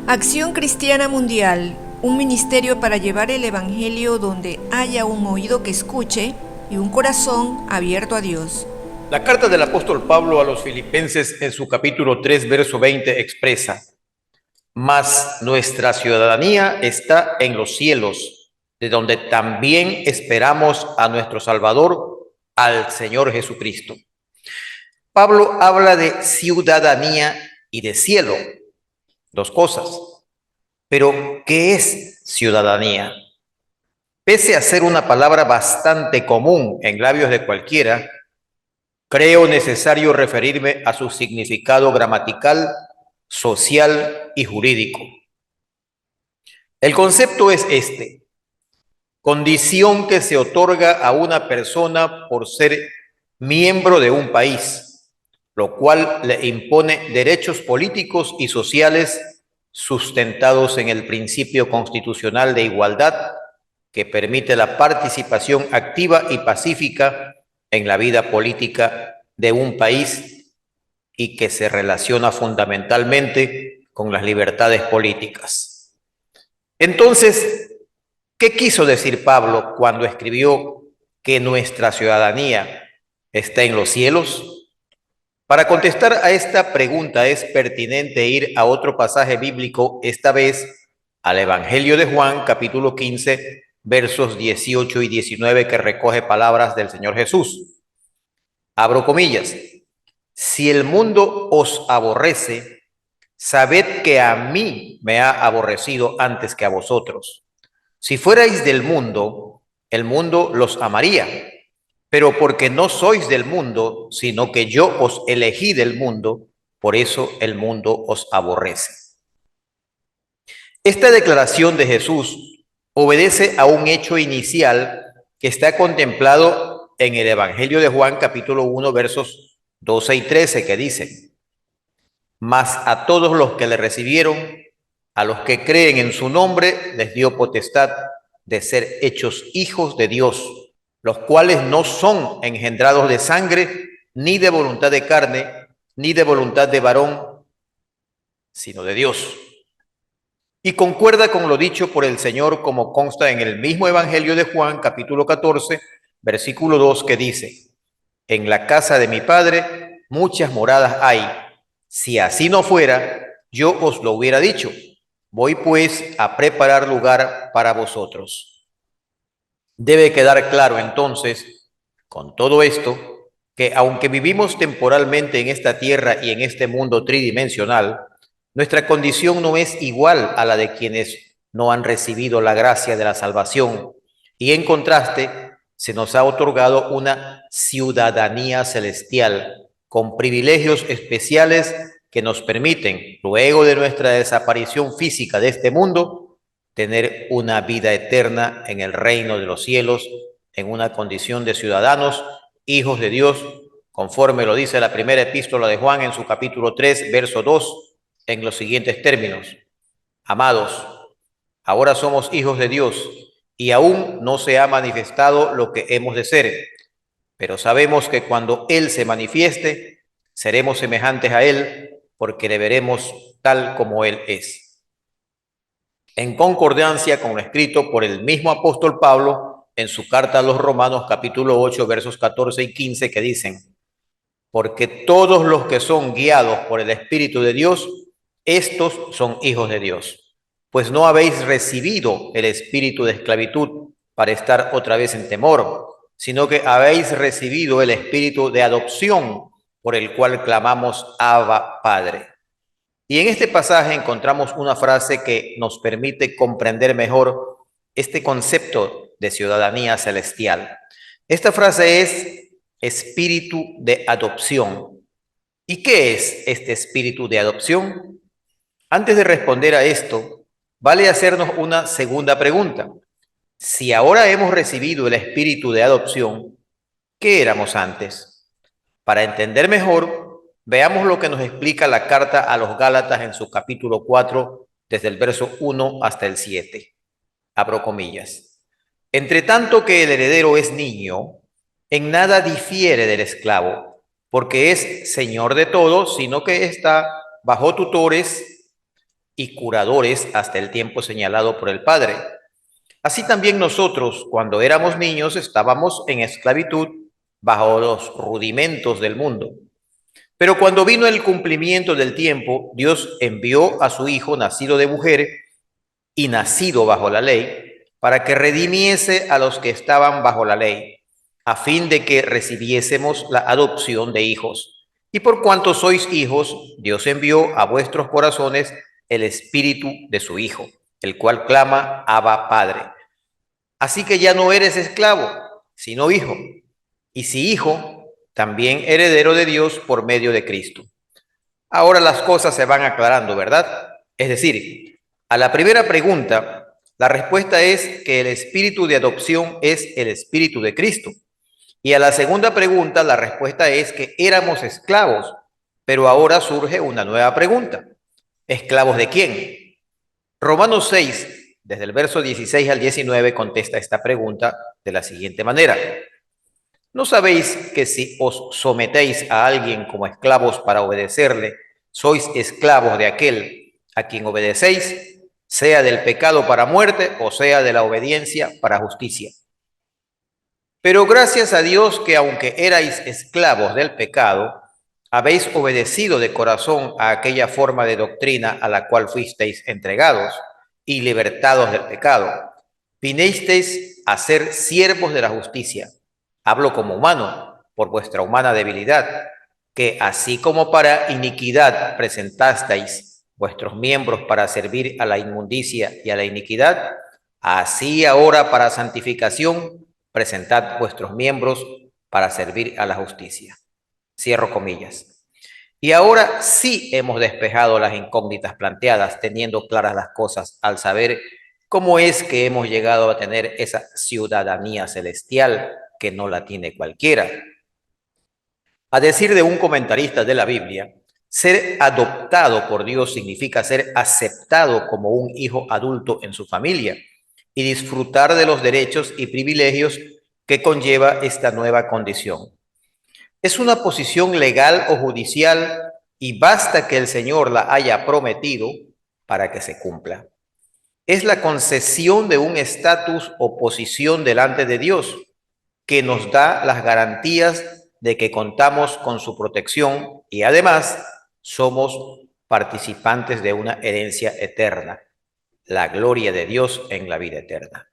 Acción Cristiana Mundial, un ministerio para llevar el Evangelio donde haya un oído que escuche y un corazón abierto a Dios. La carta del apóstol Pablo a los Filipenses en su capítulo 3, verso 20 expresa: mas nuestra ciudadanía está en los cielos, de donde también esperamos a nuestro Salvador, al Señor Jesucristo. Pablo habla de ciudadanía y de cielo, dos cosas. Pero, ¿qué es ciudadanía? Pese a ser una palabra bastante común en labios de cualquiera, creo necesario referirme a su significado gramatical, social y jurídico. El concepto es este: condición que se otorga a una persona por ser miembro de un país, lo cual le impone derechos políticos y sociales sustentados en el principio constitucional de igualdad que permite la participación activa y pacífica en la vida política de un país y que se relaciona fundamentalmente con las libertades políticas. Entonces, ¿qué quiso decir Pablo cuando escribió que nuestra ciudadanía está en los cielos? Para contestar a esta pregunta es pertinente ir a otro pasaje bíblico, esta vez al Evangelio de Juan, capítulo 15, versos 18 y 19, que recoge palabras del Señor Jesús. Abro comillas: si el mundo os aborrece, sabed que a mí me ha aborrecido antes que a vosotros. Si fuerais del mundo, el mundo los amaría, pero porque no sois del mundo, sino que yo os elegí del mundo, por eso el mundo os aborrece. Esta declaración de Jesús obedece a un hecho inicial que está contemplado en el Evangelio de Juan, capítulo 1, versos 12 y 13, que dice: mas a todos los que le recibieron, a los que creen en su nombre, les dio potestad de ser hechos hijos de Dios, los cuales no son engendrados de sangre, ni de voluntad de carne, ni de voluntad de varón, sino de Dios. Y concuerda con lo dicho por el Señor, como consta en el mismo Evangelio de Juan, capítulo 14, versículo 2, que dice: en la casa de mi Padre muchas moradas hay. Si así no fuera, yo os lo hubiera dicho. Voy pues a preparar lugar para vosotros. Debe quedar claro entonces, con todo esto, que aunque vivimos temporalmente en esta tierra y en este mundo tridimensional, nuestra condición no es igual a la de quienes no han recibido la gracia de la salvación, y en contraste se nos ha otorgado una ciudadanía celestial con privilegios especiales que nos permiten, luego de nuestra desaparición física de este mundo, tener una vida eterna en el reino de los cielos, en una condición de ciudadanos, hijos de Dios, conforme lo dice la primera epístola de Juan en su capítulo 3, verso 2, en los siguientes términos: amados, ahora somos hijos de Dios y aún no se ha manifestado lo que hemos de ser, pero sabemos que cuando Él se manifieste, seremos semejantes a Él, porque le veremos tal como Él es. En concordancia con lo escrito por el mismo apóstol Pablo en su carta a los Romanos, capítulo 8, versos 14 y 15, que dicen: porque todos los que son guiados por el Espíritu de Dios, estos son hijos de Dios. Pues no habéis recibido el espíritu de esclavitud para estar otra vez en temor, sino que habéis recibido el espíritu de adopción, por el cual clamamos Abba, Padre. Y en este pasaje encontramos una frase que nos permite comprender mejor este concepto de ciudadanía celestial. Esta frase es espíritu de adopción. ¿Y qué es este espíritu de adopción? Antes de responder a esto, vale hacernos una segunda pregunta. Si ahora hemos recibido el espíritu de adopción, ¿qué éramos antes? Para entender mejor, veamos lo que nos explica la carta a los Gálatas en su capítulo 4, desde el verso 1 hasta el 7. Abro comillas: entre tanto que el heredero es niño, en nada difiere del esclavo, porque es señor de todo, sino que está bajo tutores, y curadores hasta el tiempo señalado por el Padre. Así también nosotros, cuando éramos niños, estábamos en esclavitud bajo los rudimentos del mundo. Pero cuando vino el cumplimiento del tiempo, Dios envió a su Hijo, nacido de mujer y nacido bajo la ley, para que redimiese a los que estaban bajo la ley, a fin de que recibiésemos la adopción de hijos. Y por cuanto sois hijos, Dios envió a vuestros corazones el Espíritu de su Hijo, el cual clama, Abba, Padre. Así que ya no eres esclavo, sino hijo. Y si hijo, también heredero de Dios por medio de Cristo. Ahora las cosas se van aclarando, ¿verdad? Es decir, a la primera pregunta, la respuesta es que el espíritu de adopción es el espíritu de Cristo. Y a la segunda pregunta, la respuesta es que éramos esclavos, pero ahora surge una nueva pregunta. ¿Esclavos de quién? Romanos 6, desde el verso 16 al 19, contesta esta pregunta de la siguiente manera. ¿No sabéis que si os sometéis a alguien como esclavos para obedecerle, sois esclavos de aquel a quien obedecéis, sea del pecado para muerte o sea de la obediencia para justicia? Pero gracias a Dios que aunque erais esclavos del pecado, habéis obedecido de corazón a aquella forma de doctrina a la cual fuisteis entregados y libertados del pecado. Vinisteis a ser siervos de la justicia. Hablo como humano, por vuestra humana debilidad, que así como para iniquidad presentasteis vuestros miembros para servir a la inmundicia y a la iniquidad, así ahora para santificación presentad vuestros miembros para servir a la justicia. Cierro comillas. Y ahora sí hemos despejado las incógnitas planteadas, teniendo claras las cosas al saber cómo es que hemos llegado a tener esa ciudadanía celestial que no la tiene cualquiera. A decir de un comentarista de la Biblia, ser adoptado por Dios significa ser aceptado como un hijo adulto en su familia y disfrutar de los derechos y privilegios que conlleva esta nueva condición. Es una posición legal o judicial y basta que el Señor la haya prometido para que se cumpla. Es la concesión de un estatus o posición delante de Dios que nos da las garantías de que contamos con su protección y además somos participantes de una herencia eterna, la gloria de Dios en la vida eterna.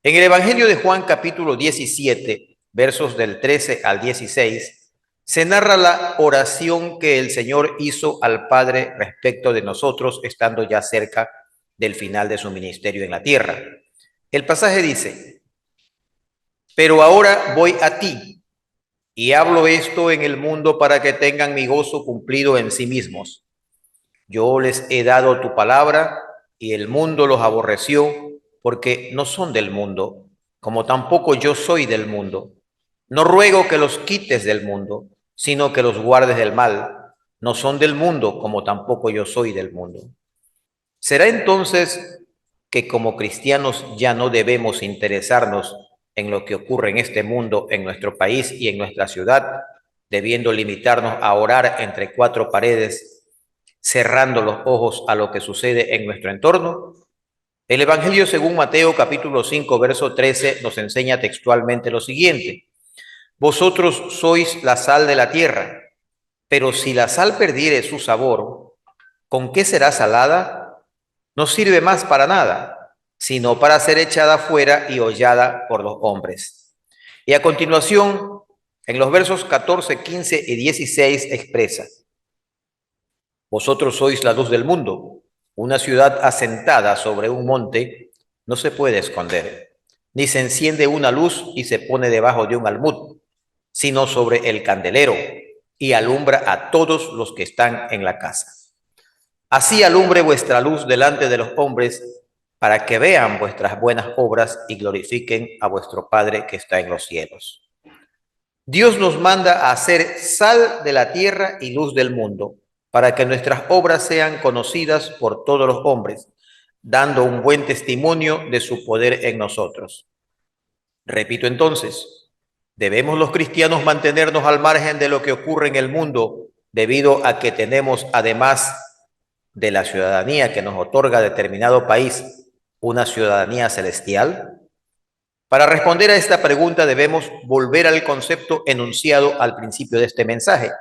En el Evangelio de Juan capítulo 17, versos del 13 al 16, se narra la oración que el Señor hizo al Padre respecto de nosotros, estando ya cerca del final de su ministerio en la tierra. El pasaje dice: pero ahora voy a ti, y hablo esto en el mundo para que tengan mi gozo cumplido en sí mismos. Yo les he dado tu palabra, y el mundo los aborreció, porque no son del mundo, como tampoco yo soy del mundo. No ruego que los quites del mundo, sino que los guardes del mal. No son del mundo, como tampoco yo soy del mundo. ¿Será entonces que como cristianos ya no debemos interesarnos en lo que ocurre en este mundo, en nuestro país y en nuestra ciudad, debiendo limitarnos a orar entre cuatro paredes, cerrando los ojos a lo que sucede en nuestro entorno? El Evangelio según Mateo capítulo 5, verso 13 nos enseña textualmente lo siguiente: vosotros sois la sal de la tierra, pero si la sal perdiere su sabor, ¿con qué será salada? No sirve más para nada, sino para ser echada fuera y hollada por los hombres. Y a continuación, en los versos 14, 15 y 16 expresa: vosotros sois la luz del mundo. Una ciudad asentada sobre un monte no se puede esconder, ni se enciende una luz y se pone debajo de un almud, sino sobre el candelero, y alumbra a todos los que están en la casa. Así alumbre vuestra luz delante de los hombres, para que vean vuestras buenas obras y glorifiquen a vuestro Padre que está en los cielos. Dios nos manda a ser sal de la tierra y luz del mundo, para que nuestras obras sean conocidas por todos los hombres, dando un buen testimonio de su poder en nosotros. Repito entonces, ¿debemos los cristianos mantenernos al margen de lo que ocurre en el mundo, debido a que tenemos además de la ciudadanía que nos otorga determinado país una ciudadanía celestial? Para responder a esta pregunta debemos volver al concepto enunciado al principio de este mensaje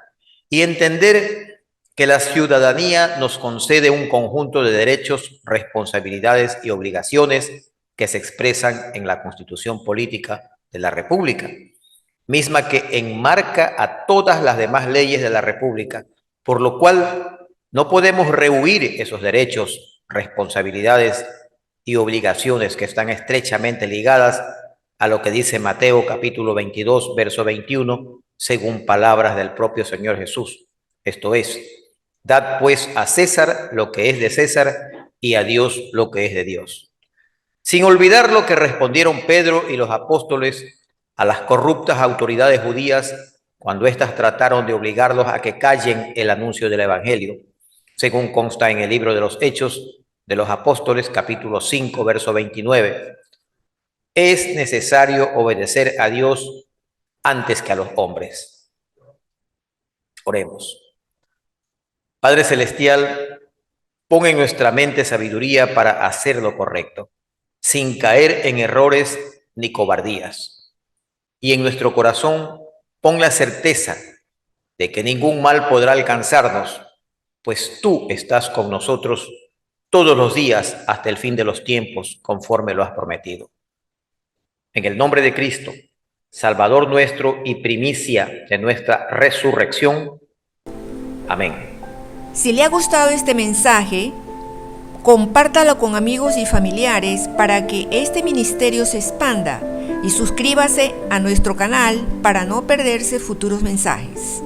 y entender que la ciudadanía nos concede un conjunto de derechos, responsabilidades y obligaciones que se expresan en la Constitución Política de la República, misma que enmarca a todas las demás leyes de la República, por lo cual no podemos rehuir esos derechos, responsabilidades y obligaciones que están estrechamente ligadas a lo que dice Mateo capítulo 22, verso 21, según palabras del propio Señor Jesús. Esto es, dad pues a César lo que es de César y a Dios lo que es de Dios. Sin olvidar lo que respondieron Pedro y los apóstoles a las corruptas autoridades judías cuando éstas trataron de obligarlos a que callen el anuncio del Evangelio, según consta en el libro de los Hechos de los Apóstoles, capítulo 5, verso 29. Es necesario obedecer a Dios antes que a los hombres. Oremos. Padre Celestial, pon en nuestra mente sabiduría para hacer lo correcto, sin caer en errores ni cobardías. Y en nuestro corazón pon la certeza de que ningún mal podrá alcanzarnos, pues tú estás con nosotros todos los días hasta el fin de los tiempos, conforme lo has prometido. En el nombre de Cristo, Salvador nuestro y primicia de nuestra resurrección. Amén. Si le ha gustado este mensaje, compártalo con amigos y familiares para que este ministerio se expanda y suscríbase a nuestro canal para no perderse futuros mensajes.